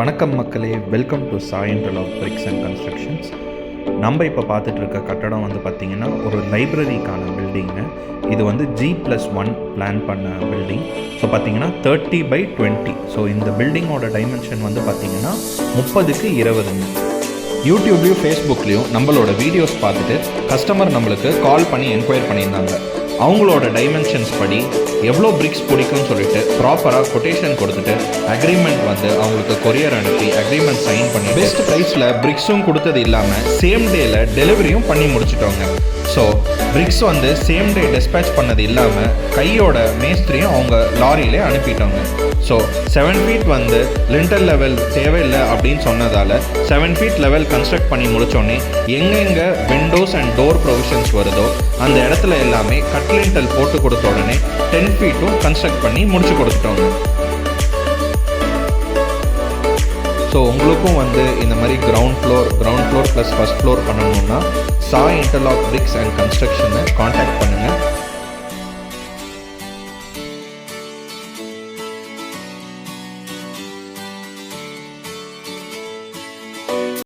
வணக்கம் மக்களே, welcome to Sai interlock bricks and constructions. நம்ம இப்போ பார்த்துட்டு இருக்க கட்டடம் வந்து பார்த்திங்கன்னா ஒரு லைப்ரரிக்கான பில்டிங்கு. இது வந்து G+1 பிளான் பண்ண பில்டிங். ஸோ பார்த்திங்கன்னா 30/20. ஸோ இந்த பில்டிங்கோட டைமென்ஷன் வந்து பார்த்திங்கன்னா 30x20. யூடியூப்லேயும் ஃபேஸ்புக்லேயும் நம்மளோட வீடியோஸ் பார்த்துட்டு கஸ்டமர் நம்மளுக்கு கால் பண்ணி என்கொயர் பண்ணியிருந்தாங்க. அவங்களோட டைமென்ஷன்ஸ் படி எவ்வளோ பிரிக்ஸ் பிடிக்கும்னு சொல்லிட்டு ப்ராப்பராக கொட்டேஷன் கொடுத்துட்டு அக்ரிமெண்ட் வந்து அவங்களுக்கு கொரியர் அனுப்பி அக்ரிமெண்ட் சைன் பண்ணி பெஸ்ட் ப்ரைஸில் பிரிக்ஸும் கொடுத்தது இல்லாமல் சேம் டேயில் டெலிவரியும் பண்ணி முடிச்சிட்டோங்க. ஸோ பிரிக்ஸ் வந்து சேம் டே டிஸ்பேச் பண்ணது இல்லாமல் கையோட மேஸ்திரியும் அவங்க லாரியிலே அனுப்பிட்டோங்க. ஸோ 7 ஃபீட் வந்து லிண்டல் லெவல் தேவையில்லை அப்படின்னு சொன்னதால் 7 ஃபீட் லெவல் கன்ஸ்ட்ரக்ட் பண்ணி முடித்தோடனே எங்கெங்கே விண்டோஸ் அண்ட் டோர் ப்ரொவிஷன்ஸ் வருதோ அந்த இடத்துல எல்லாமே கட் லிண்டல் போட்டு கொடுத்த உடனே 10 ஃபீட்டும் கன்ஸ்ட்ரக்ட் பண்ணி முடிச்சு கொடுத்துட்டோங்க. ஸோ உங்களுக்கும் வந்து இந்த மாதிரி ground floor plus first floor பண்ணணுன்னா சாய் இன்டர்லாக் பிரிக்ஸ் அண்ட் கன்ஸ்ட்ரக்ஷனை காண்டாக்ட் பண்ணுங்கள்.